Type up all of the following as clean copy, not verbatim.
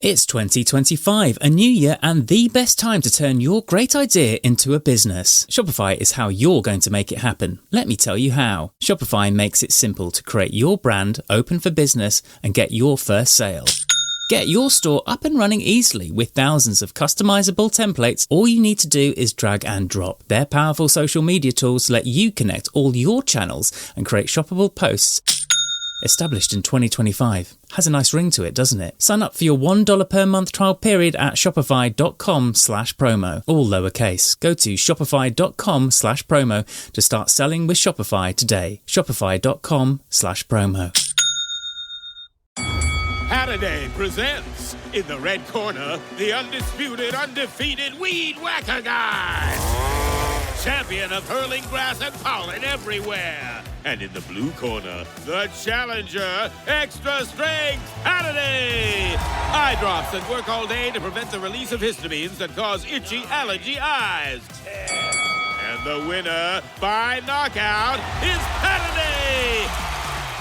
It's 2025, a new year and the best time to turn your great idea into a business. Shopify is how you're going to make it happen. Let me tell you how. Shopify makes it simple to create your brand, open for business, and get your first sale. Get your store up and running easily with thousands of customizable templates. All you need to do is drag and drop. Their powerful social media tools let you connect all your channels and create shoppable posts. Established in 2025. Has a nice ring to it, doesn't it? Sign up for your $1 per month trial period at shopify.com/promo. All lowercase. Go to shopify.com/promo to start selling with Shopify today. Shopify.com/promo. Halliday presents, in the red corner, the undisputed, undefeated Weed Whacker Guy. Champion of hurling grass and pollen everywhere. And in the blue corner, the challenger, extra strength Halliday. Eye drops that work all day to prevent the release of histamines that cause itchy allergy eyes. And the winner by knockout is Halliday.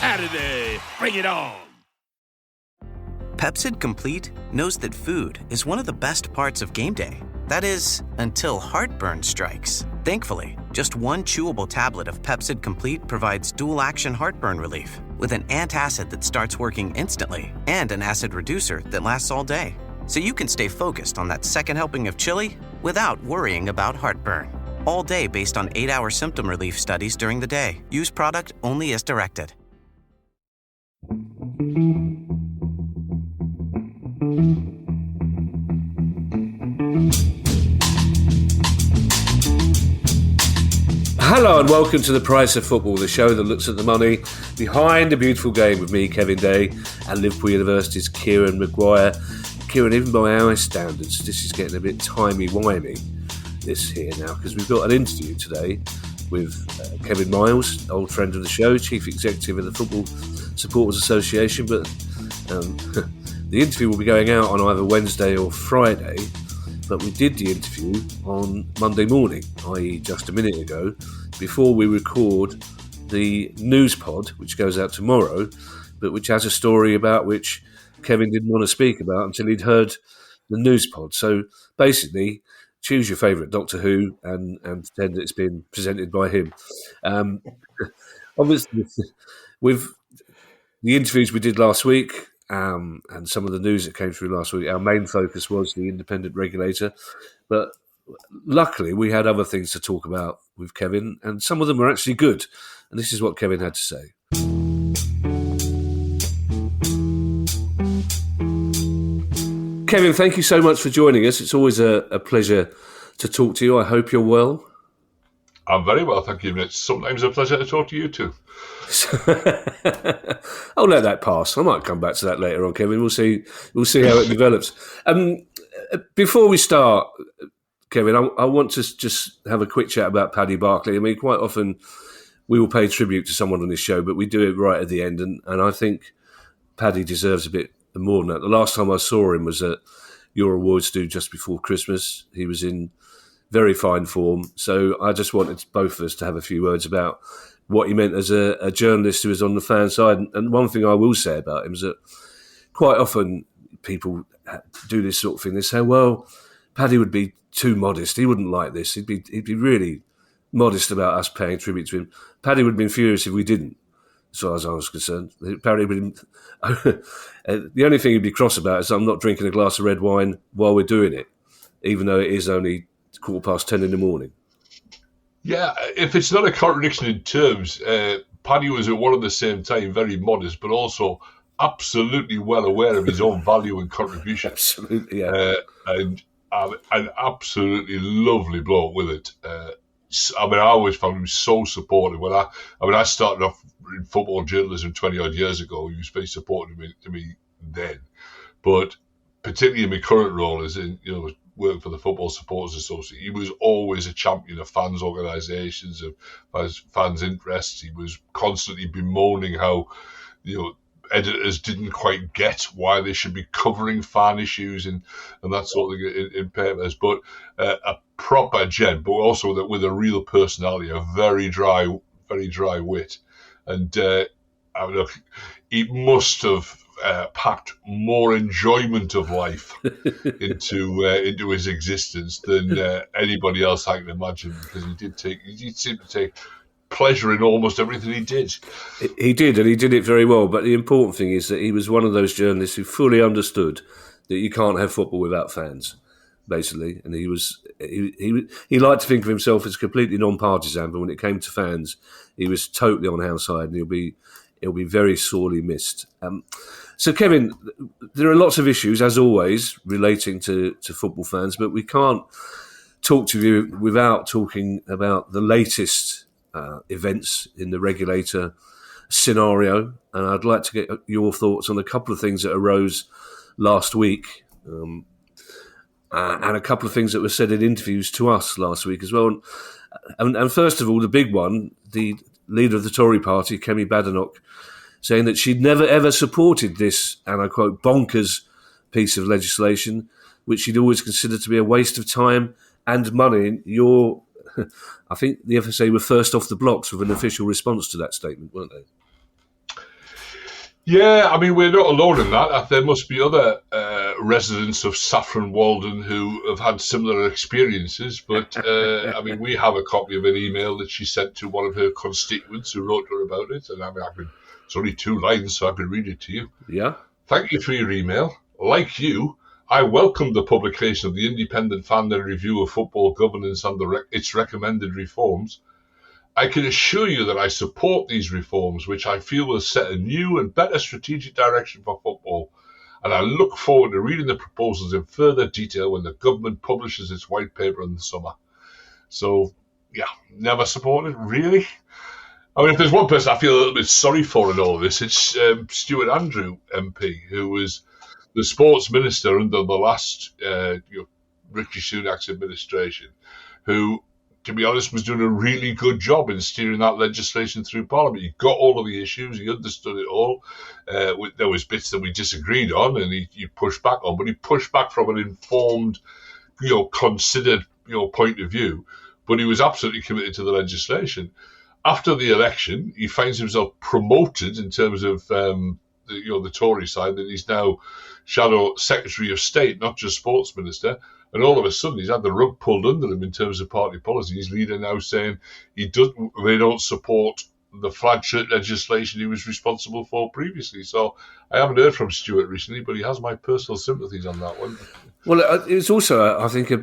Halliday, bring it on. Pepsid Complete knows that food is one of the best parts of game day. That is, until heartburn strikes. Thankfully, just one chewable tablet of Pepsid Complete provides dual-action heartburn relief with an antacid that starts working instantly and an acid reducer that lasts all day. So you can stay focused on that second helping of chili without worrying about heartburn. All day based on 8-hour symptom relief studies during the day. Use product only as directed. Hello and welcome to The Price of Football, the show that looks at the money behind a beautiful game with me, Kevin Day, and Liverpool University's Kieran Maguire. Kieran, even by our standards, this is getting a bit timey-wimey, this here now, because we've got an interview today with Kevin Miles, old friend of the show, Chief Executive of the Football Supporters Association, but the interview will be going out on either Wednesday or Friday. But we did the interview on Monday morning, i.e. just a minute ago, before we record the news pod, which goes out tomorrow, but which has a story about which Kevin didn't want to speak about until he'd heard the news pod. So basically, choose your favourite Doctor Who and pretend that it's been presented by him. Obviously, with the interviews we did last week, and some of the news that came through last week, our main focus was the independent regulator. But luckily, we had other things to talk about with Kevin, and some of them were actually good. And this is what Kevin had to say. Kevin, thank you so much for joining us. It's always a pleasure to talk to you. I hope you're well. I'm very well, thank you. It's sometimes a pleasure to talk to you too. I'll let that pass. I might come back to that later on, Kevin. We'll see how it develops. Before we start, Kevin, I want to just have a quick chat about Paddy Barclay. I mean, quite often we will pay tribute to someone on this show, but we do it right at the end, and I think Paddy deserves a bit more than that. The last time I saw him was at your awards due just before Christmas. He was in very fine form. So I just wanted both of us to have a few words about what he meant as a journalist who was on the fan side. And one thing I will say about him is that quite often people do this sort of thing. They say, well, Paddy would be too modest. He wouldn't like this. He'd be really modest about us paying tribute to him. Paddy would have been furious if we didn't, as far as I was concerned. Paddy would have, the only thing he'd be cross about is I'm not drinking a glass of red wine while we're doing it, even though it is only 10:15 in the morning. Yeah, if it's not a contradiction in terms, Paddy was at one and the same time very modest, but also absolutely well aware of his own value and contribution. Absolutely, yeah. And an absolutely lovely bloke with it. I always found him so supportive. When I started off in football journalism 20 odd years ago, he was very supportive to me then. But particularly in my current role as in, work for the Football Supporters Association, he was always a champion of fans' organisations, of fans' interests. He was constantly bemoaning how, editors didn't quite get why they should be covering fan issues and that sort of thing in papers. But a proper gent, but also with a real personality, a very dry wit. And look, he must have packed more enjoyment of life into his existence than anybody else I can imagine, because he did seem to take pleasure in almost everything he did. He did, and he did it very well. But the important thing is that he was one of those journalists who fully understood that you can't have football without fans, basically. And he liked to think of himself as completely non-partisan, but when it came to fans, he was totally on our side, and he'll be very sorely missed. So, Kevin, there are lots of issues, as always, relating to football fans, but we can't talk to you without talking about the latest events in the regulator scenario. And I'd like to get your thoughts on a couple of things that arose last week, and a couple of things that were said in interviews to us last week as well. And first of all, the big one, the leader of the Tory party, Kemi Badenoch, saying that she'd never ever supported this, and I quote, bonkers piece of legislation, which she'd always considered to be a waste of time and money. I think the FSA were first off the blocks with an official response to that statement, weren't they? Yeah, I mean, we're not alone in that. There must be other residents of Saffron Walden who have had similar experiences. But, I mean, we have a copy of an email that she sent to one of her constituents who wrote to her about it. And I mean, it's only 2 lines, so I can read it to you. Yeah. Thank you for your email. Like you, I welcome the publication of the Independent Family Review of Football Governance and its recommended reforms. I can assure you that I support these reforms, which I feel will set a new and better strategic direction for football, and I look forward to reading the proposals in further detail when the government publishes its white paper in the summer. So, yeah, never supported, really? I mean, if there's one person I feel a little bit sorry for in all of this, it's Stuart Andrew MP, who was the sports minister under the last Rishi Sunak's administration, who, to be honest, was doing a really good job in steering that legislation through Parliament. He got all of the issues, he understood it all. There was bits that we disagreed on and he pushed back on, but he pushed back from an informed, considered, point of view. But he was absolutely committed to the legislation. After the election, he finds himself promoted in terms of the Tory side, that he's now Shadow Secretary of State, not just Sports Minister. And all of a sudden, he's had the rug pulled under him in terms of party policy. His leader now saying they don't support the flagship legislation he was responsible for previously. So I haven't heard from Stuart recently, but he has my personal sympathies on that one. Well, it's also, I think, a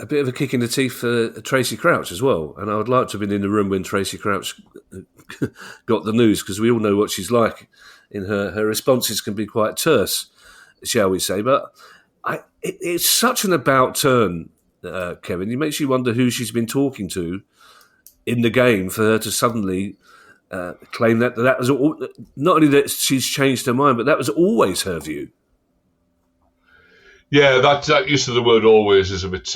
bit of a kick in the teeth for Tracy Crouch as well. And I would like to have been in the room when Tracy Crouch got the news, because we all know what she's like. In her responses can be quite terse, shall we say. But it's such an about turn, Kevin. It makes you wonder who she's been talking to in the game for her to suddenly claim that was not only that she's changed her mind, but that was always her view. Yeah, that use of the word "always" is a bit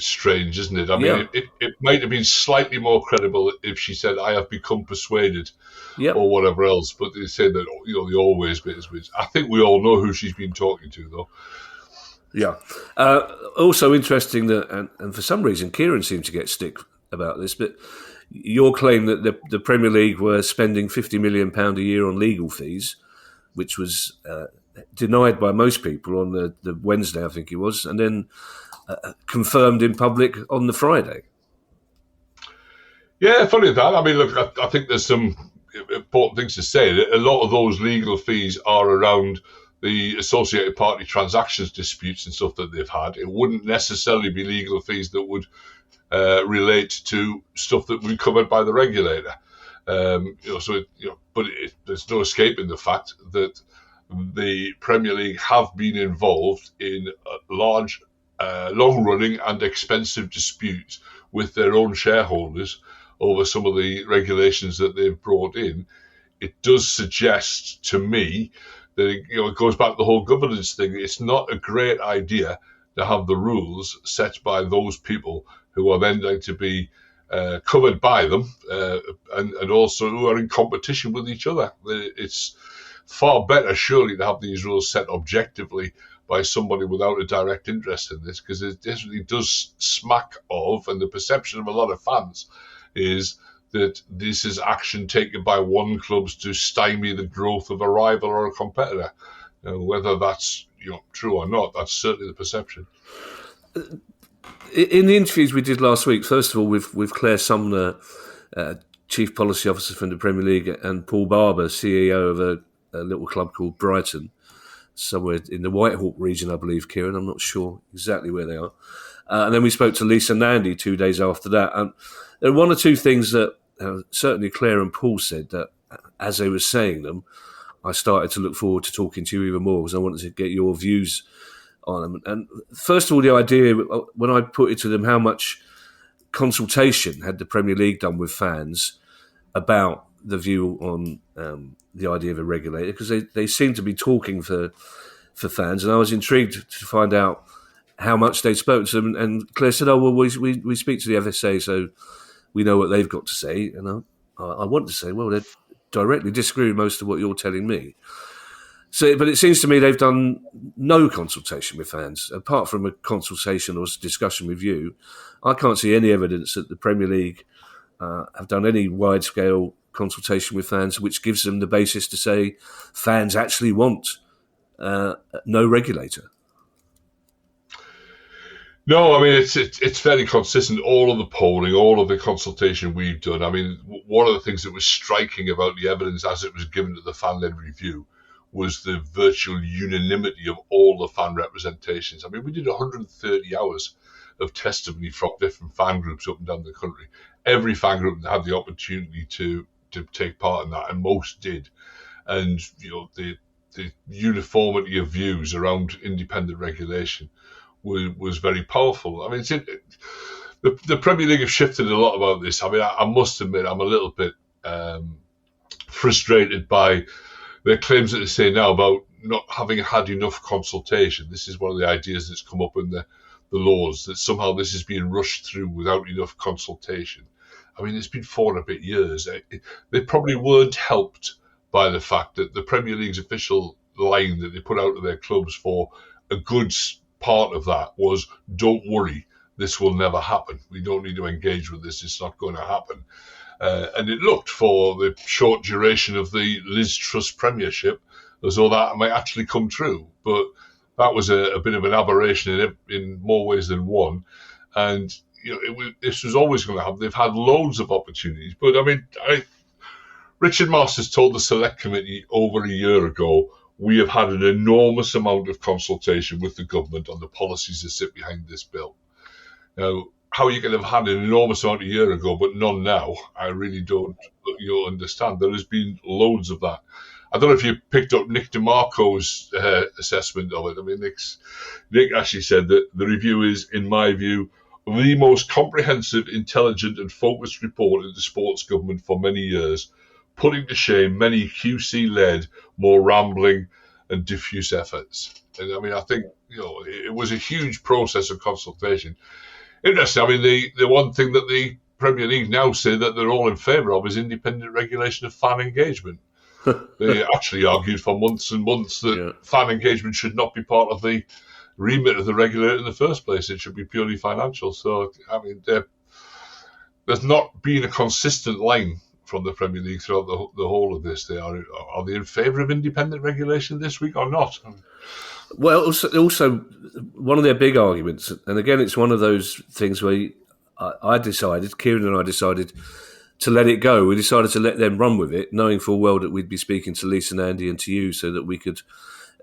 strange, isn't it? I mean, it might have been slightly more credible if she said, "I have become persuaded," or whatever else. But they say that the "always" bit is weird. I think we all know who she's been talking to, though. Yeah. Also interesting that, and for some reason, Kieran seemed to get stick about this, but your claim that the Premier League were spending £50 million a year on legal fees, which was denied by most people on the Wednesday, I think it was, and then confirmed in public on the Friday. Yeah, funny that. I mean, look, I think there's some important things to say. A lot of those legal fees are around the associated party transactions disputes and stuff that they've had. It wouldn't necessarily be legal fees that would relate to stuff that would be covered by the regulator. But there's no escaping the fact that the Premier League have been involved in large, long-running and expensive disputes with their own shareholders over some of the regulations that they've brought in. It does suggest to me that it goes back to the whole governance thing. It's not a great idea to have the rules set by those people who are then going to be covered by them and also who are in competition with each other. It's far better, surely, to have these rules set objectively by somebody without a direct interest in this, because it definitely does smack of, and the perception of a lot of fans is that this is action taken by one club to stymie the growth of a rival or a competitor. Now, whether that's true or not, that's certainly the perception. In the interviews we did last week, first of all with Claire Sumner, Chief Policy Officer from the Premier League, and Paul Barber, CEO of a little club called Brighton, somewhere in the Whitehawk region, I believe, Kieran. I'm not sure exactly where they are. And then we spoke to Lisa Nandy 2 days after that. And there were one or two things that certainly Claire and Paul said that, as they were saying them, I started to look forward to talking to you even more because I wanted to get your views on them. And first of all, the idea, when I put it to them, how much consultation had the Premier League done with fans about the view on the idea of a regulator, because they seem to be talking for fans, and I was intrigued to find out how much they'd spoken to them. And Claire said, "Oh well, we speak to the FSA, so we know what they've got to say." And I want to say, well, they directly disagree with most of what you're telling me. So, but it seems to me they've done no consultation with fans, apart from a consultation or discussion with you. I can't see any evidence that the Premier League have done any wide-scale consultation with fans, which gives them the basis to say fans actually want no regulator. No, I mean, it's fairly consistent. All of the polling, all of the consultation we've done. I mean, one of the things that was striking about the evidence as it was given to the fan-led review was the virtual unanimity of all the fan representations. I mean, we did 130 hours of testimony from different fan groups up and down the country. Every fan group had the opportunity to take part in that, and most did. And the uniformity of views around independent regulation was very powerful. I mean, the Premier League have shifted a lot about this. I mean, I must admit, I'm a little bit frustrated by their claims that they say now about not having had enough consultation. This is one of the ideas that's come up in the laws, that somehow this is being rushed through without enough consultation. I mean, it's been 4 and a bit years. They probably weren't helped by the fact that the Premier League's official line that they put out to their clubs for a good part of that was, don't worry, this will never happen. We don't need to engage with this. It's not going to happen. And it looked, for the short duration of the Liz Truss premiership, as though that might actually come true. But that was a bit of an aberration in more ways than one. And this was always going to happen. They've had loads of opportunities. But I mean, Richard Masters told the Select Committee over a year ago, we have had an enormous amount of consultation with the government on the policies that sit behind this bill. Now, how you can have had an enormous amount a year ago but none now, I really don't understand. There has been loads of that. I don't know if you picked up Nick DeMarco's assessment of it. I mean, Nick actually said that the review is, in my view, the most comprehensive, intelligent and focused report into sports government for many years, putting to shame many QC-led, more rambling and diffuse efforts. And I mean, I think, it was a huge process of consultation. Interesting. I mean, the one thing that the Premier League now say that they're all in favour of is independent regulation of fan engagement. They actually argued for months and months that fan engagement should not be part of the remit of the regulator in the first place. It should be purely financial. So, I mean, there's not been a consistent line from the Premier League throughout the whole of this. Are they in favour of independent regulation this week or not? Well, also one of their big arguments, and again, it's one of those things where Kieran and I decided to let it go. We decided to let them run with it, knowing full well that we'd be speaking to Lisa and Andy and to you so that we could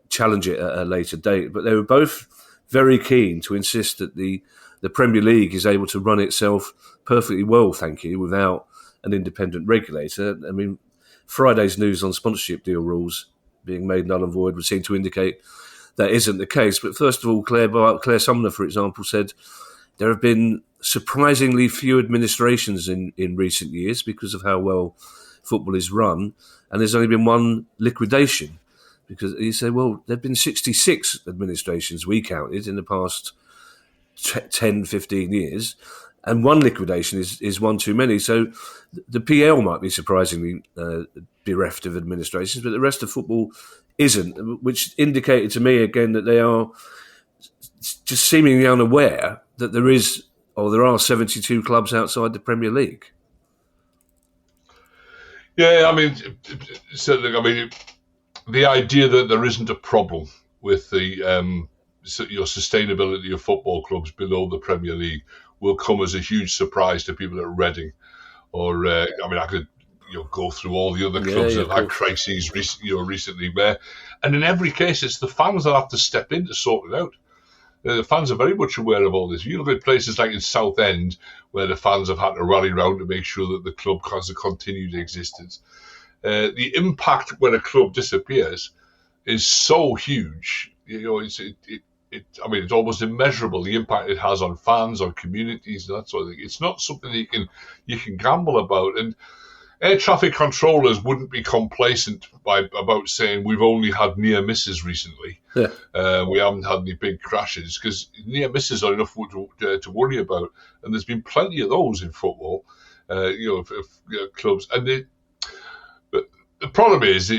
challenge it at a later date. But they were both very keen to insist that the Premier League is able to run itself perfectly well, thank you, without an independent regulator. I mean, Friday's news on sponsorship deal rules being made null and void would seem to indicate that isn't the case. But first of all, Claire Sumner, for example, said there have been surprisingly few administrations in recent years because of how well football is run, and there's only been one liquidation. Because you say, well, there have been 66 administrations we counted in the past 10, 15 years, and one liquidation is one too many. So the PL might be surprisingly bereft of administrations, but the rest of football isn't, which indicated to me again that they are just seemingly unaware that there are 72 clubs outside the Premier League. Yeah, I mean, certainly. I mean, the idea that there isn't a problem with the your sustainability of football clubs below the Premier League will come as a huge surprise to people at Reading, or I could go through all the other clubs that have had crises recently, and in every case it's the fans that have to step in to sort it out. The fans are very much aware of all this. You look at places like in Southend, where the fans have had to rally round to make sure that the club has a continued existence. The impact when a club disappears is so huge. It's almost immeasurable, the impact it has on fans, on communities, and that sort of thing. It's not something that you can gamble about. And air traffic controllers wouldn't be complacent about saying we've only had near misses recently. Yeah. We haven't had any big crashes, because near misses are enough to worry about, and there's been plenty of those in football. Clubs, and the problem is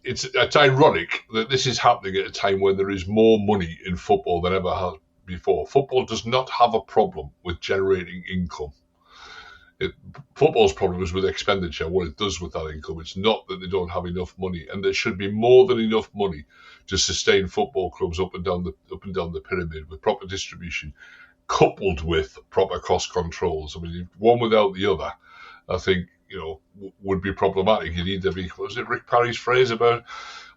it's ironic that this is happening at a time when there is more money in football than ever has before. Football does not have a problem with generating income. Football's problem is with expenditure, what it does with that income. It's not that they don't have enough money, and there should be more than enough money to sustain football clubs up and down the pyramid, with proper distribution, coupled with proper cost controls. One without the other, I think, would be problematic. You need to be, was it Rick Parry's phrase about,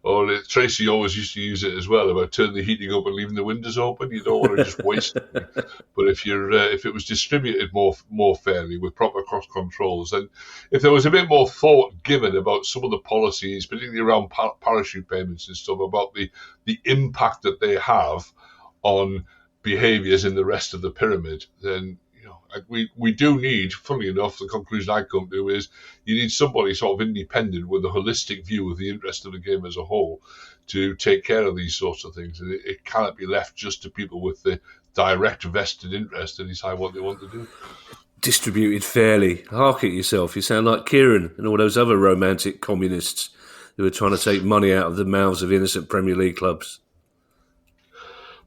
or Tracy always used to use it as well, about turning the heating up and leaving the windows open. You don't want to just waste it. But if it was distributed more fairly with proper cost controls, and if there was a bit more thought given about some of the policies, particularly around parachute payments and stuff, about the impact that they have on behaviours in the rest of the pyramid, then we do need, funnily enough, the conclusion I come to is you need somebody sort of independent with a holistic view of the interest of the game as a whole to take care of these sorts of things. And it cannot be left just to people with the direct vested interest to decide what they want to do. Distributed fairly. Hark at yourself. You sound like Kieran and all those other romantic communists who are trying to take money out of the mouths of innocent Premier League clubs.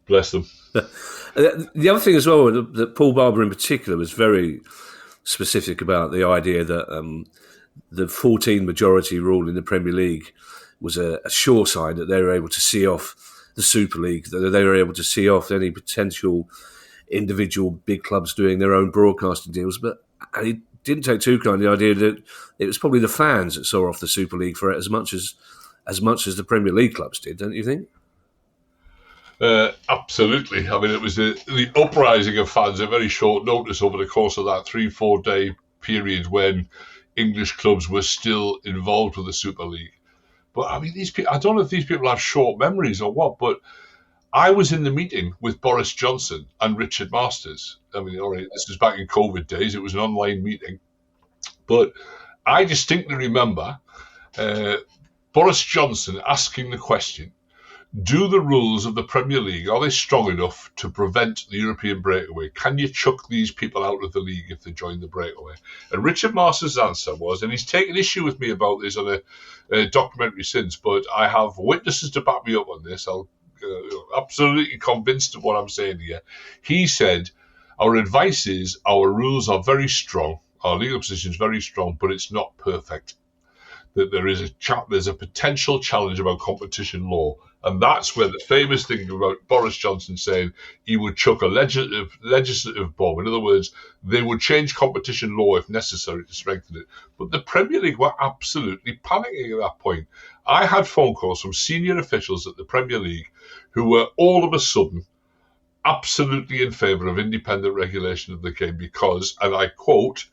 Bless them. The other thing as well, that Paul Barber in particular was very specific about, the idea that the 14 majority rule in the Premier League was a sure sign that they were able to see off the Super League, that they were able to see off any potential individual big clubs doing their own broadcasting deals. But he didn't take too kindly the idea that it was probably the fans that saw off the Super League for it as much as the Premier League clubs did, don't you think? Absolutely. It was the uprising of fans at very short notice over the course of that 3-4 day period when English clubs were still involved with the Super League. But these people, I don't know if these people have short memories or what, but I was in the meeting with Boris Johnson and Richard Masters. All right, this was back in COVID days. It was an online meeting. But I distinctly remember Boris Johnson asking the question, do the rules of the Premier League, are they strong enough to prevent the European breakaway? Can you chuck these people out of the league if they join the breakaway? And Richard Masters' answer was, and he's taken issue with me about this on a documentary since, but I have witnesses to back me up on this. I'm absolutely convinced of what I'm saying here. He said, our advice is our rules are very strong, our legal position is very strong, but it's not perfect. That there's a potential challenge about competition law. And that's where the famous thing about Boris Johnson saying he would chuck a legislative bomb. In other words, they would change competition law if necessary to strengthen it. But the Premier League were absolutely panicking at that point. I had phone calls from senior officials at the Premier League who were all of a sudden absolutely in favour of independent regulation of the game because, and I quote,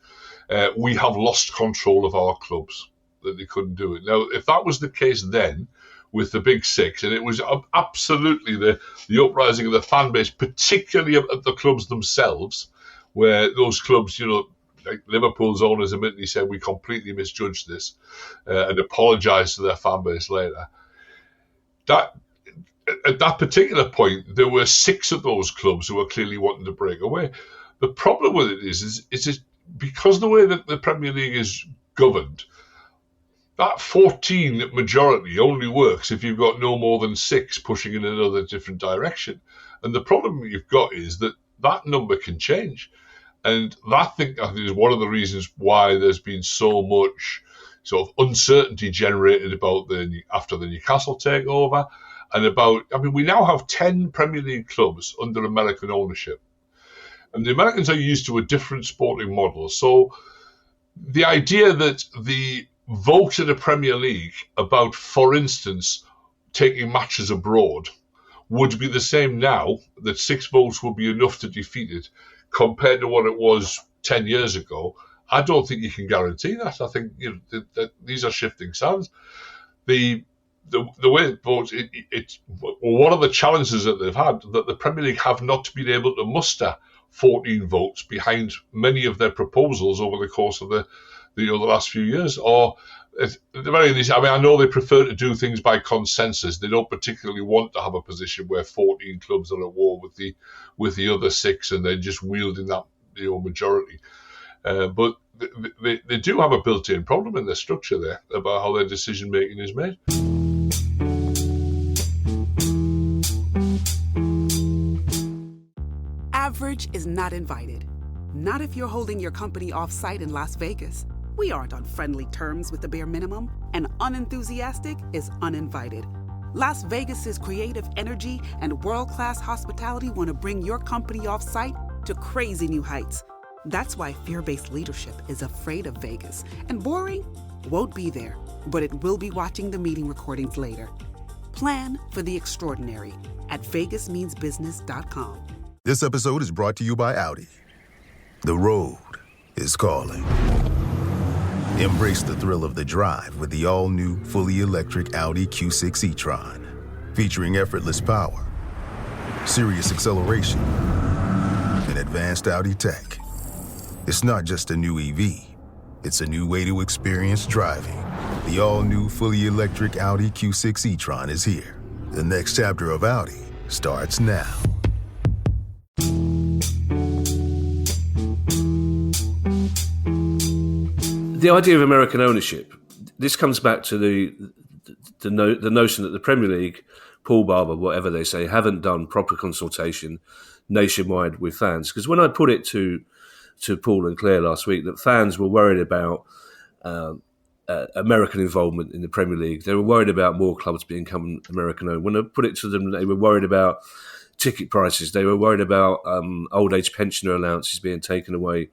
we have lost control of our clubs, that they couldn't do it. Now, if that was the case then, with the Big Six, and it was absolutely the uprising of the fan base, particularly of the clubs themselves, where those clubs, like Liverpool's owners admittedly said we completely misjudged this and apologised to their fan base later. At that particular point, there were 6 of those clubs who were clearly wanting to break away. The problem with it is because of the way that the Premier League is governed, that 14 majority only works if you've got no more than 6 pushing in another different direction. And the problem you've got is that number can change. And I think is one of the reasons why there's been so much sort of uncertainty generated after the Newcastle takeover, and we now have 10 Premier League clubs under American ownership. And the Americans are used to a different sporting model. So the idea that the vote in the Premier League about, for instance, taking matches abroad would be the same now, that 6 votes would be enough to defeat it, compared to what it was 10 years ago, I don't think you can guarantee that. I think that these are shifting sands. The way it votes, one of the challenges that they've had, that the Premier League have not been able to muster 14 votes behind many of their proposals over the course of the last few years. Or at the very least, I know they prefer to do things by consensus. They don't particularly want to have a position where 14 clubs are at war with the other 6, and they're just wielding that majority. But they do have a built-in problem in their structure there about how their decision-making is made. Average is not invited. Not if you're holding your company off-site in Las Vegas. We aren't on friendly terms with the bare minimum, and unenthusiastic is uninvited. Las Vegas's creative energy and world-class hospitality want to bring your company off-site to crazy new heights. That's why fear-based leadership is afraid of Vegas, and boring won't be there, but it will be watching the meeting recordings later. Plan for the extraordinary at vegasmeansbusiness.com. This episode is brought to you by Audi. The road is calling. Embrace the thrill of the drive with the all-new, fully electric Audi Q6 e-tron. Featuring effortless power, serious acceleration, and advanced Audi tech. It's not just a new EV, it's a new way to experience driving. The all-new, fully electric Audi Q6 e-tron is here. The next chapter of Audi starts now. The idea of American ownership, this comes back to the notion that the Premier League, Paul Barber, whatever they say, haven't done proper consultation nationwide with fans. Because when I put it to Paul and Claire last week that fans were worried about American involvement in the Premier League, they were worried about more clubs becoming American-owned. When I put it to them, they were worried about ticket prices. They were worried about old age pensioner allowances being taken away.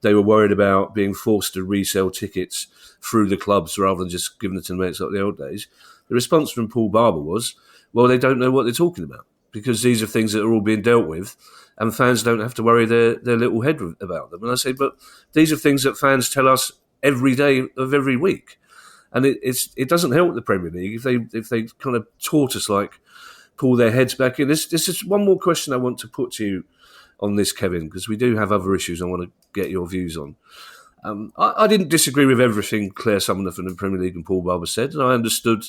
They were worried about being forced to resell tickets through the clubs rather than just giving it to the mates like the old days. The response from Paul Barber was, well, they don't know what they're talking about because these are things that are all being dealt with and fans don't have to worry their little head about them. And I say, but these are things that fans tell us every day of every week. And it doesn't help the Premier League if they kind of taught us, like, pull their heads back in. This is one more question I want to put to you on this, Kevin, because we do have other issues I want to get your views on. I didn't disagree with everything Claire Sumner from the Premier League and Paul Barber said, and I understood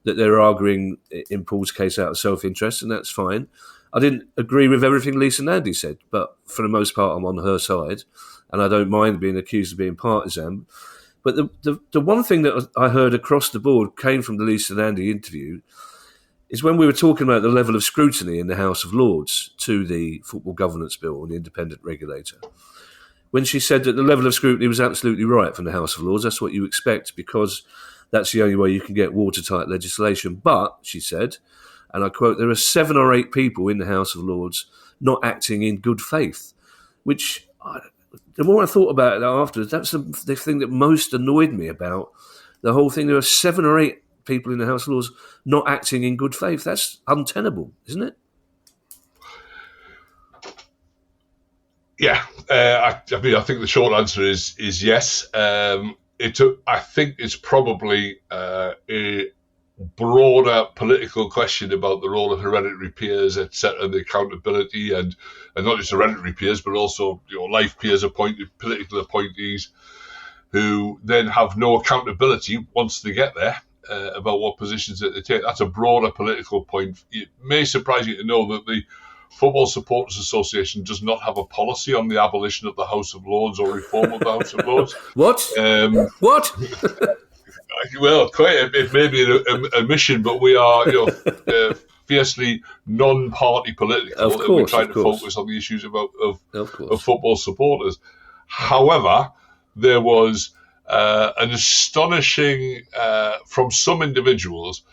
that they were arguing in Paul's case out of self-interest, and that's fine. I didn't agree with everything Lisa Nandy said, but for the most part I'm on her side, and I don't mind being accused of being partisan. But the one thing that I heard across the board came from the Lisa Nandy interview is when we were talking about the level of scrutiny in the House of Lords to the Football Governance Bill and the independent regulator. When she said that the level of scrutiny was absolutely right from the House of Lords, that's what you expect because that's the only way you can get watertight legislation. But, she said, and I quote, there are 7 or 8 people in the House of Lords not acting in good faith, which, the more I thought about it afterwards, that's the thing that most annoyed me about the whole thing. There are 7 or 8 people in the House of Lords not acting in good faith. That's untenable, isn't it? Yeah, I think the short answer is yes. I think it's probably a broader political question about the role of hereditary peers, etc., the accountability, and not just hereditary peers, but also life peers appointed, political appointees, who then have no accountability once they get there about what positions that they take. That's a broader political point. It may surprise you to know that the Football Supporters Association does not have a policy on the abolition of the House of Lords or reform of the House of Lords. What? What? Well, it may be a mission, but we are fiercely non-party political. Of course, and we're trying to course. focus on the issues of football supporters. However, there was an astonishing, from some individuals,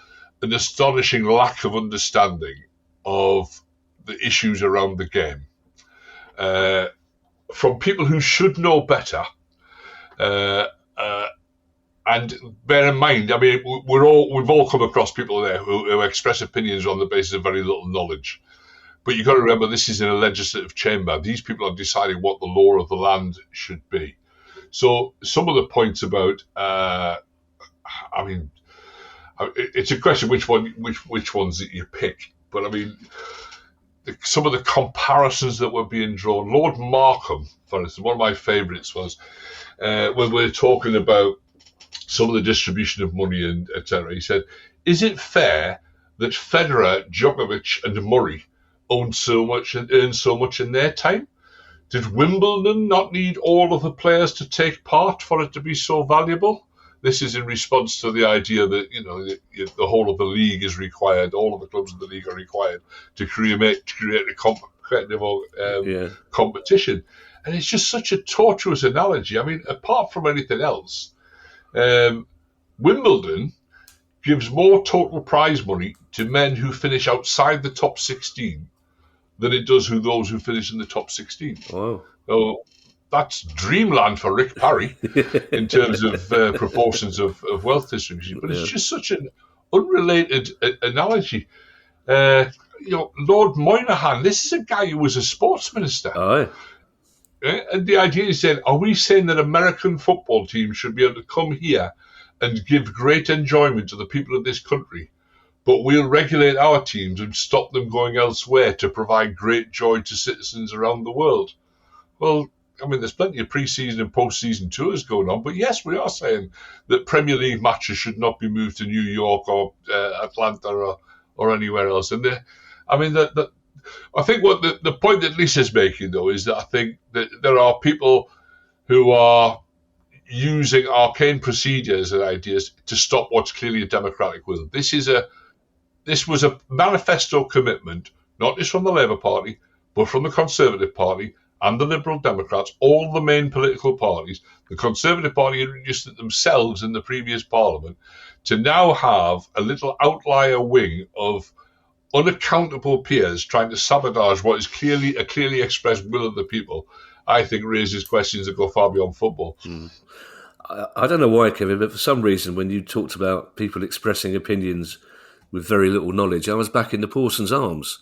an astonishing lack of understanding of the issues around the game. From people who should know better, and bear in mind, I mean, we've all come across people there who express opinions on the basis of very little knowledge. But you've got to remember, this is in a legislative chamber. These people are deciding what the law of the land should be. So some of the points about, I mean, it's a question which ones that you pick. But I mean, some of the comparisons that were being drawn. Lord Markham, for instance, one of my favourites was when we're talking about some of the distribution of money and etc. He said, "Is it fair that Federer, Djokovic, and Murray own so much and earn so much in their time? Did Wimbledon not need all of the players to take part for it to be so valuable?" This is in response to the idea that the whole of the league is required, all of the clubs in the league are required to create a competitive competition. And it's just such a tortuous analogy. I mean, apart from anything else, Wimbledon gives more total prize money to men who finish outside the top 16 than it does those who finish in the top 16. Wow. So that's dreamland for Rick Parry in terms of proportions of wealth distribution. But it's just such an unrelated analogy. Lord Moynihan, this is a guy who was a sports minister. Oh, and the idea is saying, are we saying that American football teams should be able to come here and give great enjoyment to the people of this country, but we'll regulate our teams and stop them going elsewhere to provide great joy to citizens around the world? Well, I mean, there's plenty of pre-season and post-season tours going on, but yes, we are saying that Premier League matches should not be moved to New York or Atlanta or anywhere else. And I think what the point that Lisa's making, though, is that I think that there are people who are using arcane procedures and ideas to stop what's clearly a democratic will. This was a manifesto commitment, not just from the Labour Party, but from the Conservative Party and the Liberal Democrats, all the main political parties. The Conservative Party introduced it themselves in the previous Parliament to now have a little outlier wing of unaccountable peers trying to sabotage what is clearly a clearly expressed will of the people. I think raises questions that go far beyond football. I don't know why, Kevin, but for some reason, when you talked about people expressing opinions with very little knowledge, I was back in the Parson's Arms.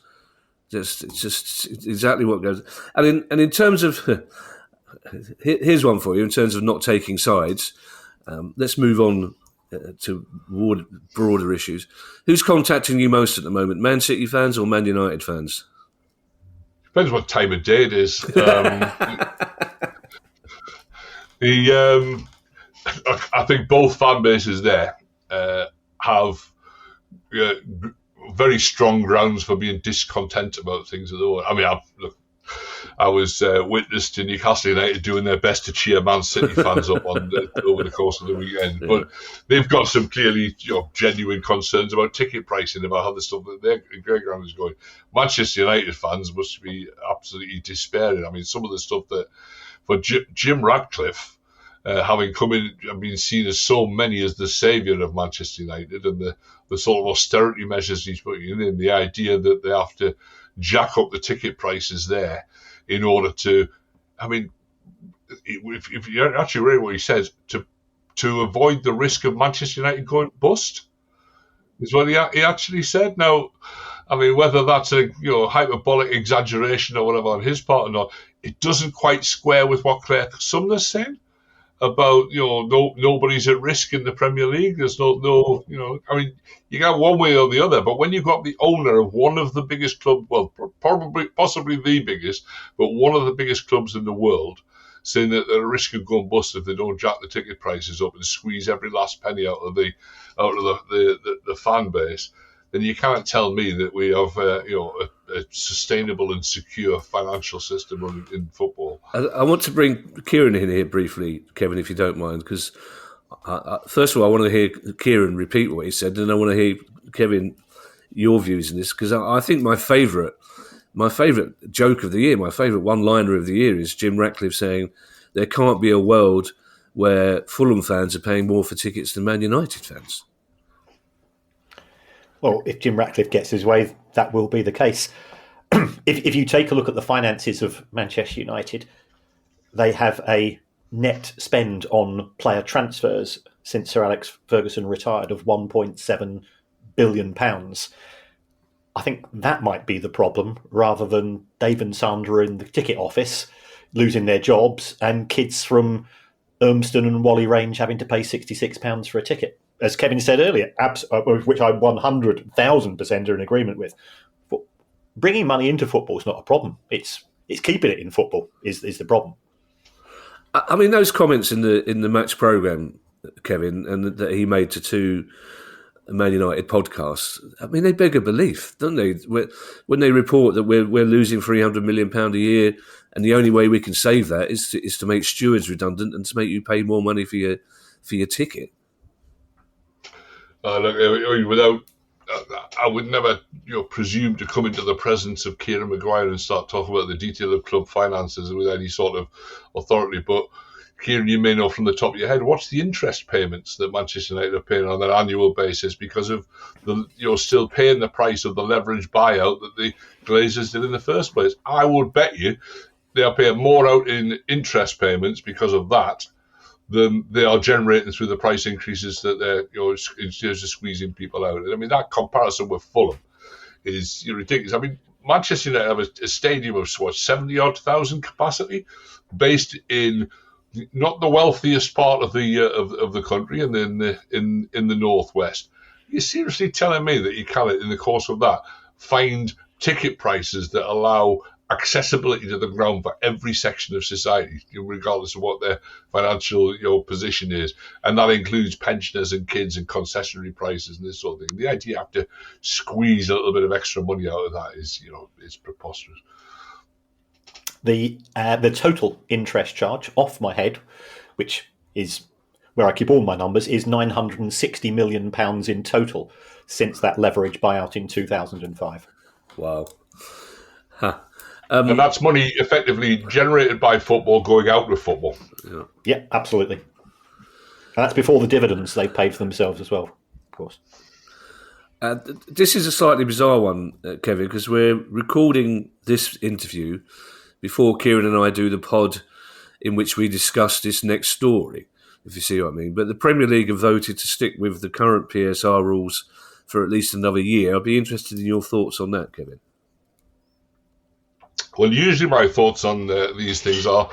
It's just exactly what goes. And in terms of, here's one for you. In terms of not taking sides, let's move on to broader issues. Who's contacting you most at the moment? Man City fans or Man United fans? Depends what time of day it is. I think both fan bases there have very strong grounds for being discontent about things. I mean, I was witness to Newcastle United doing their best to cheer Man City fans up over the course of the weekend, but they've got some clearly genuine concerns about ticket pricing, about how the stuff that their ground is going. Manchester United fans must be absolutely despairing. I mean, some of the stuff that for Jim Ratcliffe, having come in and been seen as so many as the saviour of Manchester United, and the sort of austerity measures he's putting in, the idea that they have to jack up the ticket prices there in order to, I mean, if you actually read what he says, to avoid the risk of Manchester United going bust, is what he actually said. Now, I mean, whether that's a hyperbolic exaggeration or whatever on his part or not, it doesn't quite square with what Claire Sumner's saying about nobody's at risk in the Premier League. There's no I mean, you got one way or the other, but when you've got the owner of one of the biggest clubs, well, possibly the biggest, but one of the biggest clubs in the world, saying that they're at risk of going bust if they don't jack the ticket prices up and squeeze every last penny out of the fan base, then you can't tell me that we have a sustainable and secure financial system in football. I want to bring Kieran in here briefly, Kevin, if you don't mind, because first of all, I want to hear Kieran repeat what he said, and I want to hear, Kevin, your views on this, because I think my favourite joke of the year, my favourite one-liner of the year is Jim Ratcliffe saying there can't be a world where Fulham fans are paying more for tickets than Man United fans. Well, if Jim Ratcliffe gets his way, that will be the case. If you take a look at the finances of Manchester United, they have a net spend on player transfers since Sir Alex Ferguson retired of £1.7 billion. I think that might be the problem, rather than Dave and Sandra in the ticket office losing their jobs and kids from Urmston and Whalley Range having to pay £66 for a ticket. As Kevin said earlier, which I 100,000% are in agreement with, bringing money into football is not a problem. It's keeping it in football is the problem. I mean, those comments in the match programme, Kevin, and that he made to two Man United podcasts, I mean, they beg a belief, don't they? When they report that we're losing £300 million a year, and the only way we can save that is to make stewards redundant and to make you pay more money for your ticket. Look, I would never, presume to come into the presence of Kieran Maguire and start talking about the detail of club finances with any sort of authority. But Kieran, you may know from the top of your head, what's the interest payments that Manchester United are paying on an annual basis because of still paying the price of the leverage buyout that the Glazers did in the first place? I would bet you they are paying more out in interest payments because of that than they are generating through the price increases that they're, instead of squeezing people out. I mean, that comparison with Fulham is ridiculous. I mean, Manchester United have a stadium of 70-odd thousand capacity, based in not the wealthiest part of the country, and in the northwest. You're seriously telling me that you can, in the course of that, find ticket prices that allow accessibility to the ground for every section of society, regardless of what their financial position is, and that includes pensioners and kids and concessionary prices and this sort of thing. The idea you have to squeeze a little bit of extra money out of that is, it's preposterous. The total interest charge, off my head, which is where I keep all my numbers, is £960 million in total since that leverage buyout in 2005. Wow. Huh. And that's money effectively generated by football going out of football. Yeah, absolutely. And that's before the dividends they paid for themselves as well, of course. This is a slightly bizarre one, Kevin, because we're recording this interview before Kieran and I do the pod in which we discuss this next story, if you see what I mean. But the Premier League have voted to stick with the current PSR rules for at least another year. I'd be interested in your thoughts on that, Kevin. Well, usually my thoughts on these things are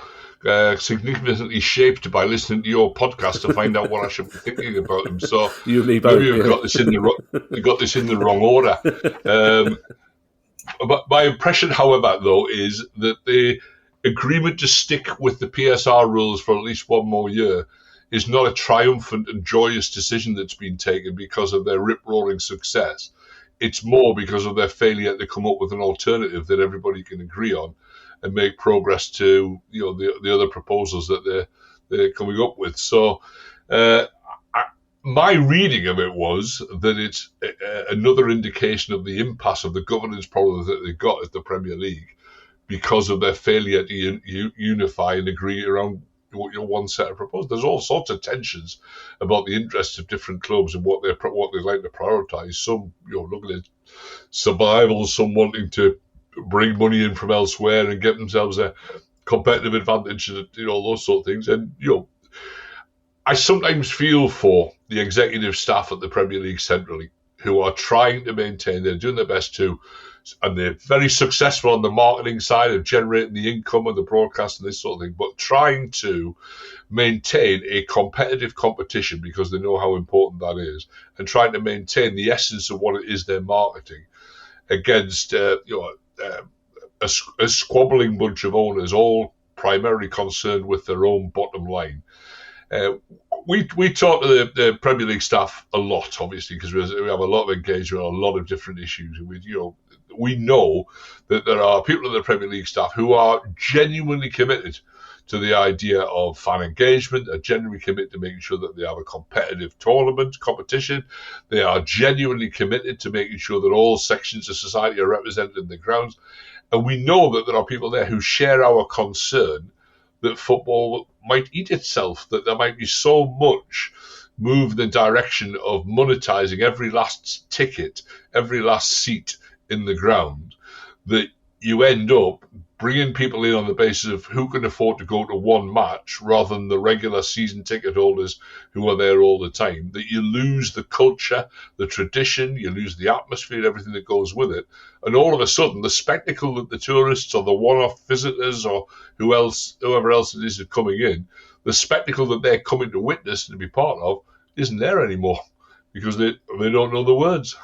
significantly shaped by listening to your podcast to find out what I should be thinking about them. So you and me both, maybe we've got this in the wrong order. But my impression, however, though, is that the agreement to stick with the PSR rules for at least one more year is not a triumphant and joyous decision that's been taken because of their rip-roaring success. It's more because of their failure to come up with an alternative that everybody can agree on and make progress to the other proposals that they're coming up with. So my reading of it was that it's another indication of the impasse of the governance problems that they've got at the Premier League because of their failure to unify and agree around one set of proposals. There's all sorts of tensions about the interests of different clubs and what they like to prioritise. Some looking at survival, some wanting to bring money in from elsewhere and get themselves a competitive advantage, and those sort of things. And I sometimes feel for the executive staff at the Premier League centrally, who are trying to maintain, they're doing their best to, and they're very successful on the marketing side of generating the income and the broadcast and this sort of thing, but trying to maintain a competitive competition because they know how important that is, and trying to maintain the essence of what it is they're marketing against a squabbling bunch of owners, all primarily concerned with their own bottom line. We talk to the Premier League staff a lot, obviously, because we have a lot of engagement on a lot of different issues. We know that there are people in the Premier League staff who are genuinely committed to the idea of fan engagement, are genuinely committed to making sure that they have a competitive competition. They are genuinely committed to making sure that all sections of society are represented in the grounds. And we know that there are people there who share our concern that football might eat itself, that there might be so much move in the direction of monetizing every last ticket, every last seat in the ground, that you end up bringing people in on the basis of who can afford to go to one match rather than the regular season ticket holders who are there all the time, that you lose the culture, the tradition, you lose the atmosphere, everything that goes with it. And all of a sudden, the spectacle that the tourists or the one-off visitors or whoever else it is coming in, the spectacle that they're coming to witness and to be part of isn't there anymore because they don't know the words.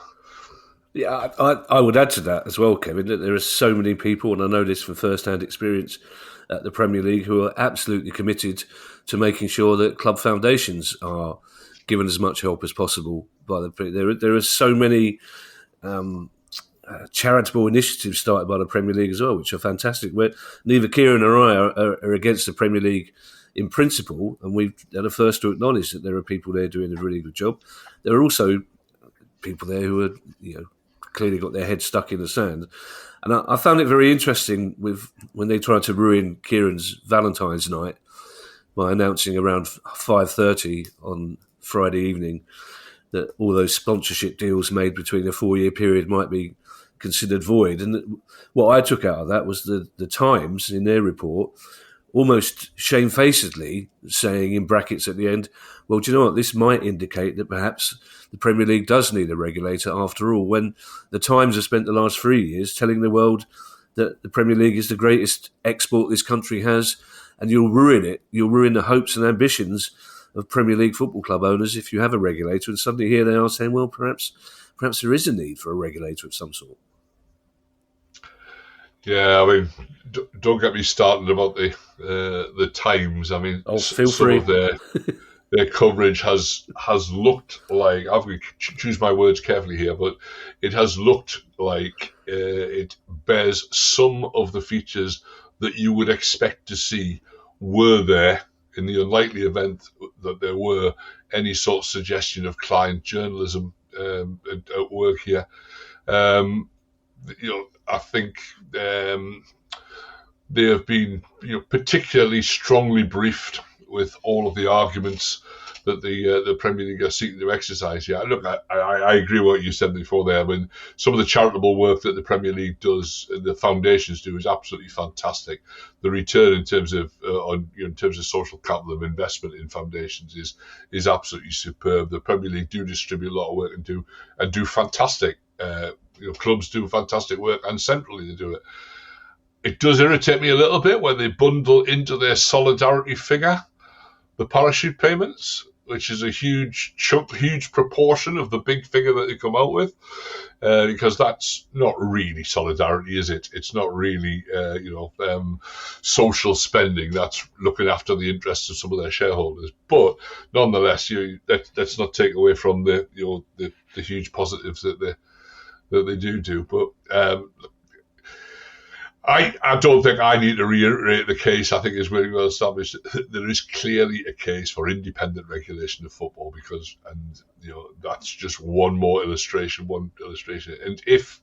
Yeah, I would add to that as well, Kevin, that there are so many people, and I know this from first-hand experience at the Premier League, who are absolutely committed to making sure that club foundations are given as much help as possible. There are so many charitable initiatives started by the Premier League as well, which are fantastic. Where neither Kieran or I are against the Premier League in principle, and we're the first to acknowledge that there are people there doing a really good job. There are also people there who are, clearly got their heads stuck in the sand. And I found it very interesting when they tried to ruin Kieran's Valentine's night by announcing around 5:30 on Friday evening that all those sponsorship deals made between a 4-year period might be considered void. And what I took out of that was the Times, in their report, almost shamefacedly saying in brackets at the end, well, do you know what, this might indicate that perhaps the Premier League does need a regulator after all, when the Times have spent the last 3 years telling the world that the Premier League is the greatest export this country has, and you'll ruin it. You'll ruin the hopes and ambitions of Premier League football club owners if you have a regulator. And suddenly here they are saying, well, perhaps there is a need for a regulator of some sort. Yeah, I mean, don't get me started about the Times. I mean, feel free. Of their coverage has looked like, I've got to choose my words carefully here, but it has looked like it bears some of the features that you would expect to see were there in the unlikely event that there were any sort of suggestion of client journalism at work here. I think they have been, particularly strongly briefed with all of the arguments that the Premier League are seeking to exercise. Yeah, look, I agree with what you said before there. I mean, some of the charitable work that the Premier League does, the foundations do, is absolutely fantastic. The return in terms of social capital of investment in foundations is absolutely superb. The Premier League do distribute a lot of work and do fantastic. Clubs do fantastic work, and centrally they do it. It does irritate me a little bit when they bundle into their solidarity figure the parachute payments, which is a huge proportion of the big figure that they come out with, because that's not really solidarity, is it? It's not really, social spending. That's looking after the interests of some of their shareholders. But nonetheless, let's not take away from the huge positives that they do. But I don't think I need to reiterate the case. I think it's very well established. There is clearly a case for independent regulation of football that's just one illustration. And if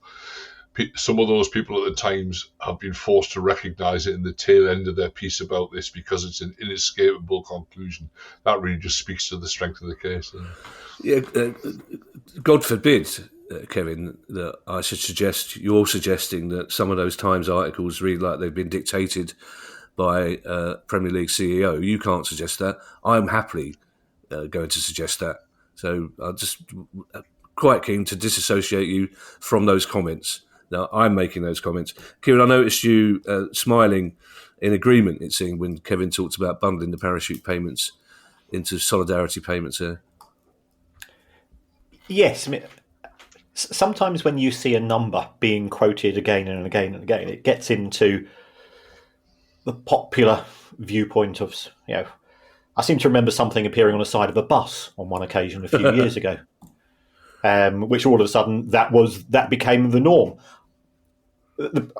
some of those people at the Times have been forced to recognise it in the tail end of their piece about this because it's an inescapable conclusion, that really just speaks to the strength of the case. Yeah, God forbid, Kevin, that I should suggest, you're suggesting that some of those Times articles read like they've been dictated by Premier League CEO. You can't suggest that. I'm happily going to suggest that. So I'm just quite keen to disassociate you from those comments. Now, I'm making those comments. Kieran, I noticed you smiling in agreement, it seemed, when Kevin talked about bundling the parachute payments into solidarity payments there. Yes, I mean, sometimes when you see a number being quoted again and again and again, it gets into the popular viewpoint of, I seem to remember something appearing on the side of a bus on one occasion a few years ago, which all of a sudden that became the norm.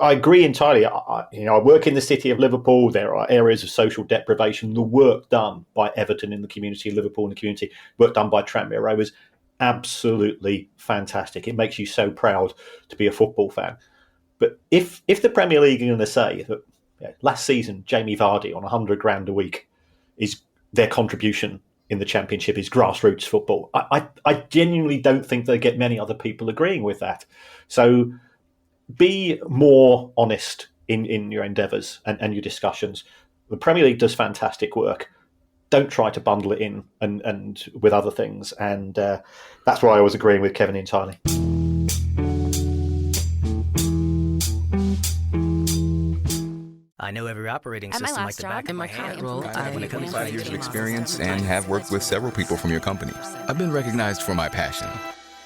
I agree entirely. I work in the city of Liverpool. There are areas of social deprivation. The work done by Everton in the community, Liverpool in the community, work done by Tranmere Rovers, absolutely fantastic. It makes you so proud to be a football fan. But if the Premier League are going to say that last season Jamie Vardy on $100,000 a week is their contribution in the Championship is grassroots football. I genuinely don't think they get many other people agreeing with that. So be more honest in your endeavours and your discussions. The Premier League does fantastic work. Don't try to bundle it in and with other things. And that's why I was agreeing with Kevin entirely. I know every operating system like the back of my hand. When it comes to 5 years of experience and have worked with several people from your company, I've been recognized for my passion.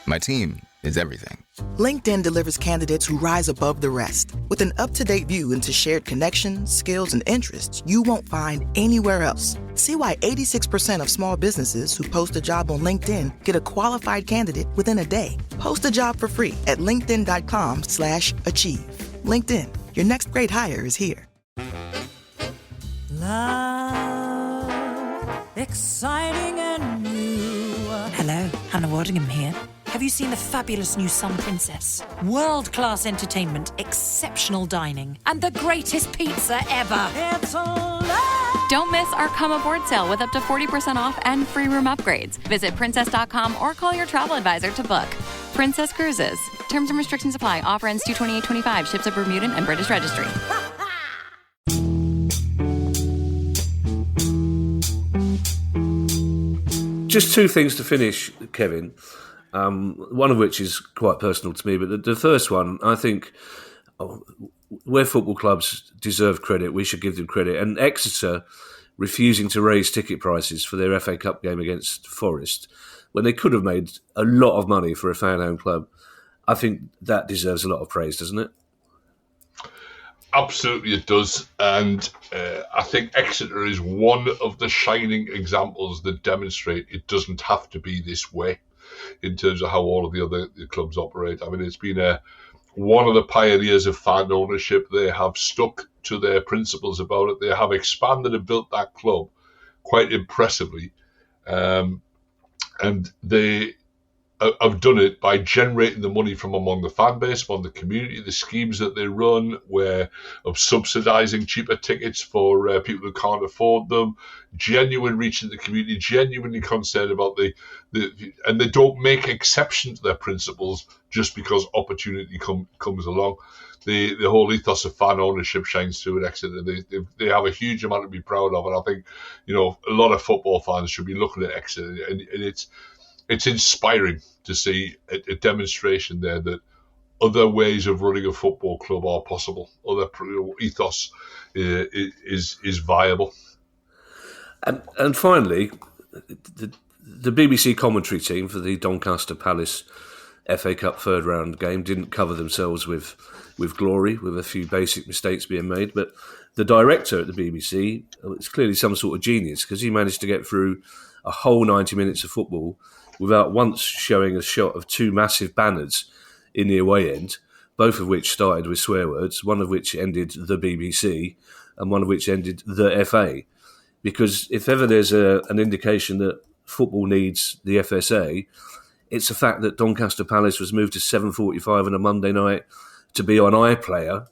My team is everything. LinkedIn delivers candidates who rise above the rest with an up-to-date view into shared connections, skills, and interests you won't find anywhere else. See why 86% of small businesses who post a job on LinkedIn get a qualified candidate within a day. Post a job for free at linkedin.com/achieve. LinkedIn, your next great hire is here. Love, exciting and new. Hello, Hannah Waddingham here. Have you seen the fabulous new Sun Princess? World-class entertainment, exceptional dining, and the greatest pizza ever. It's Don't miss our Come Aboard sale with up to 40% off and free room upgrades. Visit princess.com or call your travel advisor to book. Princess Cruises. Terms and restrictions apply. Offer ends 2/28/25. Ships at Bermudan and British Registry. Just two things to finish, Kevin. One of which is quite personal to me, but the first one, I think, where football clubs deserve credit, we should give them credit. And Exeter refusing to raise ticket prices for their FA Cup game against Forest, when they could have made a lot of money for a fan-owned club, I think that deserves a lot of praise, doesn't it? Absolutely it does, and I think Exeter is one of the shining examples that demonstrate it doesn't have to be this way in terms of how all of the other clubs operate. I mean, it's been one of the pioneers of fan ownership. They have stuck to their principles about it. They have expanded and built that club quite impressively, and they have done it by generating the money from among the fan base, among the community, the schemes that they run, of subsidising cheaper tickets for people who can't afford them, genuine reach in the community, genuinely concerned about and they don't make exception to their principles just because opportunity comes along. The whole ethos of fan ownership shines through at Exeter. They have a huge amount to be proud of, and I think a lot of football fans should be looking at Exeter, and it's inspiring to see a demonstration there that other ways of running a football club are possible. Other ethos is viable. And finally, the BBC commentary team for the Doncaster Palace FA Cup third round game didn't cover themselves with glory, with a few basic mistakes being made. But the director at the BBC is clearly some sort of genius, because he managed to get through a whole 90 minutes of football without once showing a shot of two massive banners in the away end, both of which started with swear words, one of which ended the BBC and one of which ended the FA. Because if ever there's an indication that football needs the FSA, it's the fact that Doncaster Palace was moved to 7:45 on a Monday night to be on iPlayer,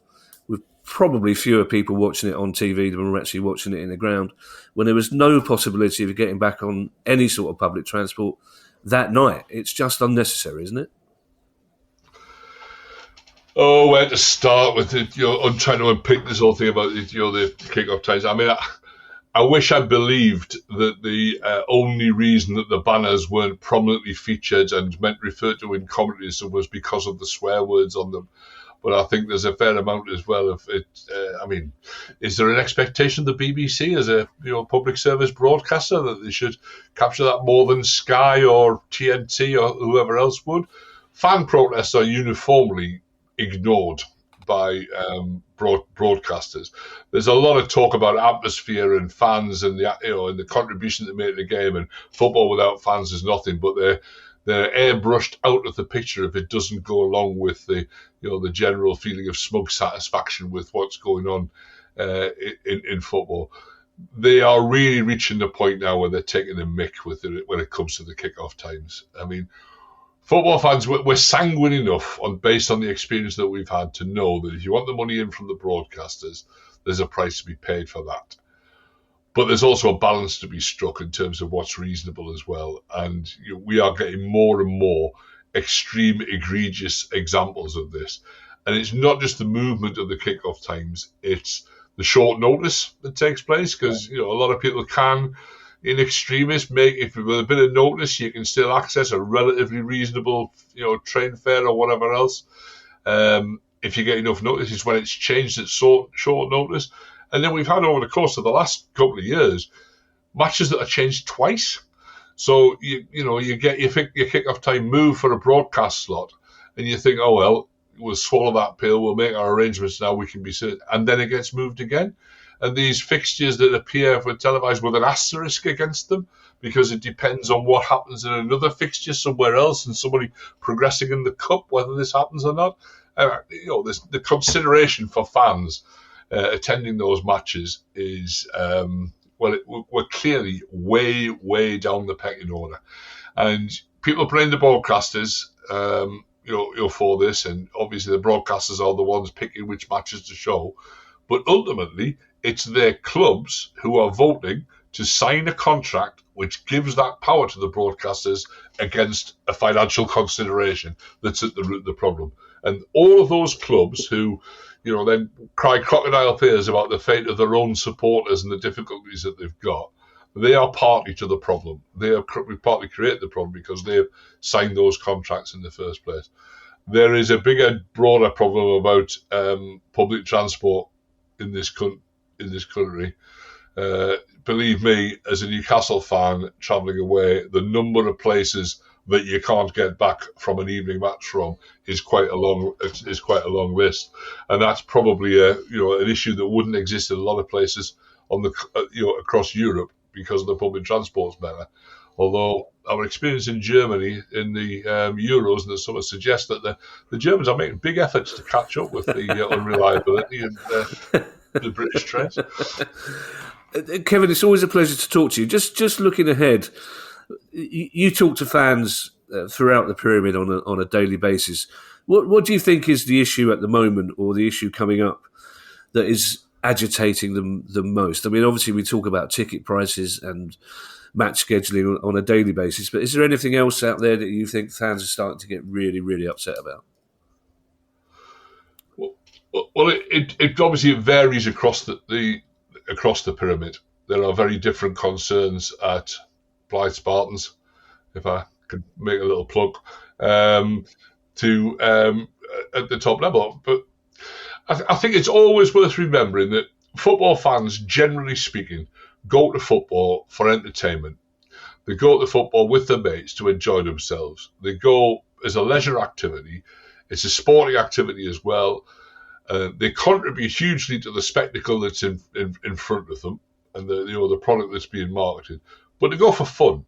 with probably fewer people watching it on TV than were actually watching it in the ground, when there was no possibility of getting back on any sort of public transport that night. It's just unnecessary, isn't it? Oh, where to start with it? I'm trying to unpick this whole thing about the kick-off times. I mean, I wish I believed that the only reason that the banners weren't prominently featured and meant referred to in commentaries was because of the swear words on them. But I think there's a fair amount as well of it. I mean, is there an expectation of the BBC as a public service broadcaster that they should capture that more than Sky or TNT or whoever else would? Fan protests are uniformly ignored by broadcasters. There's a lot of talk about atmosphere and fans and and the contribution they make to the game, and football without fans is nothing. But they're airbrushed out of the picture if it doesn't go along with the general feeling of smug satisfaction with what's going on in football. They are really reaching the point now where they're taking a mick with it when it comes to the kickoff times. I mean, football fans, we're sanguine enough based on the experience that we've had to know that if you want the money in from the broadcasters, there's a price to be paid for that. But there's also a balance to be struck in terms of what's reasonable as well. And we are getting more and more extreme, egregious examples of this. And it's not just the movement of the kickoff times, it's the short notice that takes place, because a lot of people can, in extremis, if with a bit of notice, you can still access a relatively reasonable, train fare or whatever else. If you get enough notice, it's when it's changed at short notice. And then we've had over the course of the last couple of years matches that are changed twice. So you get your kickoff time moved for a broadcast slot, and you think, oh well, we'll swallow that pill, we'll make our arrangements now, we can be certain, and then it gets moved again. And these fixtures that appear for televised with an asterisk against them, because it depends on what happens in another fixture somewhere else and somebody progressing in the cup, whether this happens or not. The consideration for fans attending those matches is, we're clearly way down the pecking order. And people blame the broadcasters, for this, and obviously the broadcasters are the ones picking which matches to show. But ultimately, it's their clubs who are voting to sign a contract which gives that power to the broadcasters against a financial consideration that's at the root of the problem. And all of those clubs who, then cry crocodile tears about the fate of their own supporters and the difficulties that they've got, they are party to the problem. They have partly created the problem because they've signed those contracts in the first place. There is a bigger, broader problem about public transport in this country. Believe me, as a Newcastle fan travelling away, the number of places that you can't get back from an evening match from is quite a long list, and that's probably an issue that wouldn't exist in a lot of places across Europe because the public transport's better. Although our experience in Germany in the Euros and the summer suggests that the Germans are making big efforts to catch up with the unreliability and the British trains. Kevin, it's always a pleasure to talk to you. Just looking ahead, you talk to fans throughout the pyramid on a daily basis. What do you think is the issue at the moment, or the issue coming up, that is agitating them the most? I mean, obviously we talk about ticket prices and match scheduling on a daily basis, but is there anything else out there that you think fans are starting to get really, really upset about? Well, it obviously varies across the pyramid. There are very different concerns at Blythe Spartans, if I could make a little plug, to at the top level. But I think it's always worth remembering that football fans, generally speaking, go to football for entertainment. They go to football with their mates to enjoy themselves. They go as a leisure activity. It's a sporting activity as well. They contribute hugely to the spectacle that's in front of them and the product that's being marketed. But they go for fun.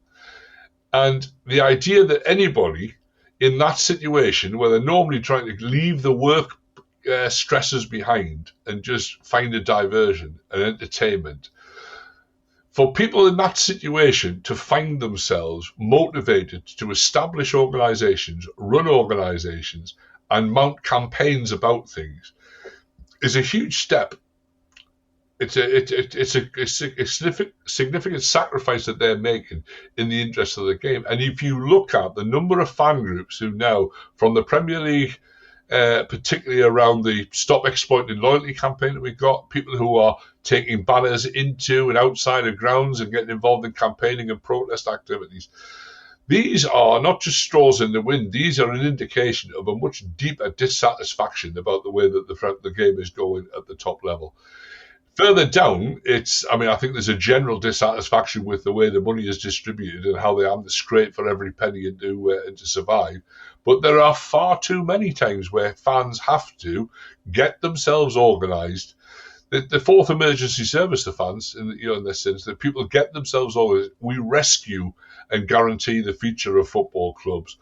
And the idea that anybody in that situation, where they're normally trying to leave the work stresses behind and just find a diversion and entertainment, for people in that situation to find themselves motivated to establish organisations, run organisations, and mount campaigns about things is a huge step. It's a significant sacrifice that they're making in the interest of the game. And if you look at the number of fan groups who now, from the Premier League, particularly around the Stop Exploiting Loyalty campaign that we've got, people who are taking banners into and outside of grounds and getting involved in campaigning and protest activities. These are not just straws in the wind. These are an indication of a much deeper dissatisfaction about the way that the game is going at the top level. Further down, I think there's a general dissatisfaction with the way the money is distributed and how they have to scrape for every penny and to survive. But there are far too many times where fans have to get themselves organised. The fourth emergency service to fans, in this sense, that people get themselves organised. We rescue and guarantee the future of football clubs,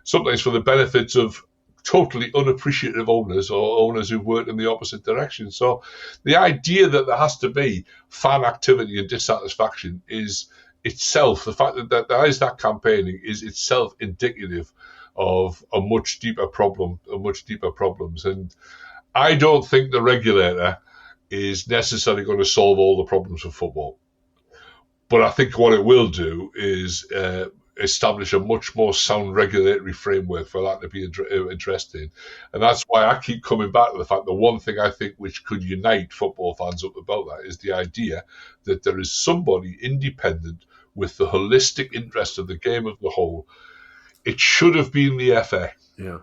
sometimes for the benefits of totally unappreciative owners or owners who've worked in the opposite direction. So the idea that there has to be fan activity and dissatisfaction is itself, the fact that there is that campaigning is itself indicative of a much deeper problem, problems. And I don't think the regulator is necessarily going to solve all the problems of football. But I think what it will do is establish a much more sound regulatory framework for that to be addressed in. And that's why I keep coming back to the fact the one thing I think which could unite football fans up about that is the idea that there is somebody independent with the holistic interest of the game as a whole. It should have been the FA. Yeah.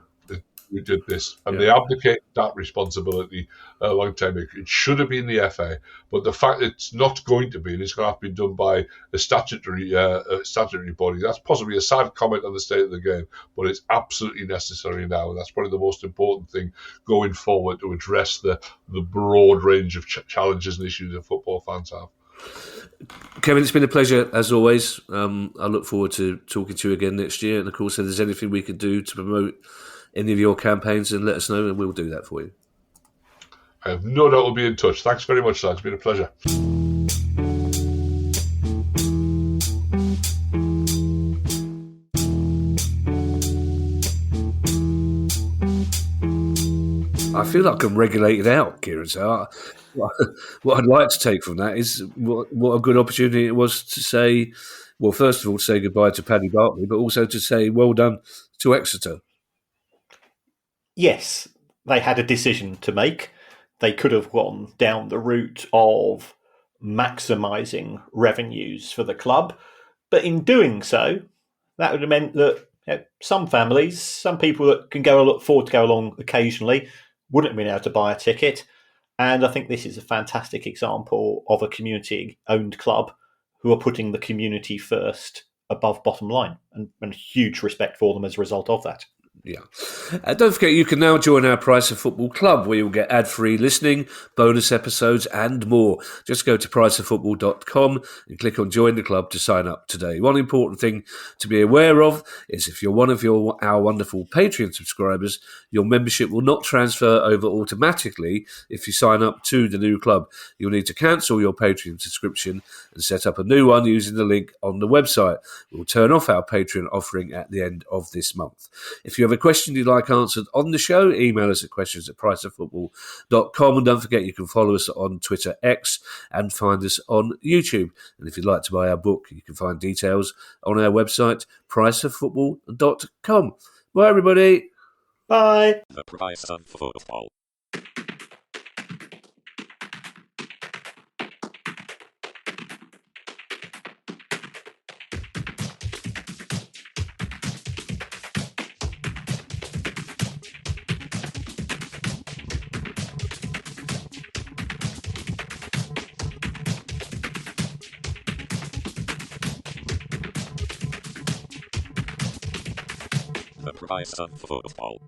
Who did this, and they abdicated that responsibility a long time ago. It should have been the FA, but the fact it's not going to be, and it's going to have to be done by a statutory body. That's possibly a sad comment on the state of the game, but it's absolutely necessary now, and that's probably the most important thing going forward to address the broad range of challenges and issues that football fans have. Kevin, it's been a pleasure as always. I look forward to talking to you again next year, and of course, if there's anything we could do to promote any of your campaigns, then let us know and we'll do that for you. I have no doubt we'll be in touch. Thanks very much, sir. It's been a pleasure. I feel like I'm regulated out, Kieran. So what I'd like to take from that is what a good opportunity it was to say, well, first of all, to say goodbye to Paddy Barkley, but also to say well done to Exeter. Yes, they had a decision to make. They could have gone down the route of maximising revenues for the club. But in doing so, that would have meant that some families, some people that can afford to go along occasionally, wouldn't have been able to buy a ticket. And I think this is a fantastic example of a community-owned club who are putting the community first above bottom line, and huge respect for them as a result of that. Yeah. Don't forget, you can now join our Price of Football Club, where you'll get ad-free listening, bonus episodes and more. Just go to priceoffootball.com and click on Join the Club to sign up today. One important thing to be aware of is if you're one of our wonderful Patreon subscribers, your membership will not transfer over automatically if you sign up to the new club. You'll need to cancel your Patreon subscription and set up a new one using the link on the website. We'll turn off our Patreon offering at the end of this month. If you have a question you'd like answered on the show, email us at questions@priceoffootball.com, and don't forget you can follow us on Twitter X and find us on YouTube. And if you'd like to buy our book, you can find details on our website priceoffootball.com. Bye everybody. Bye. The Price of Football. The Price of Football.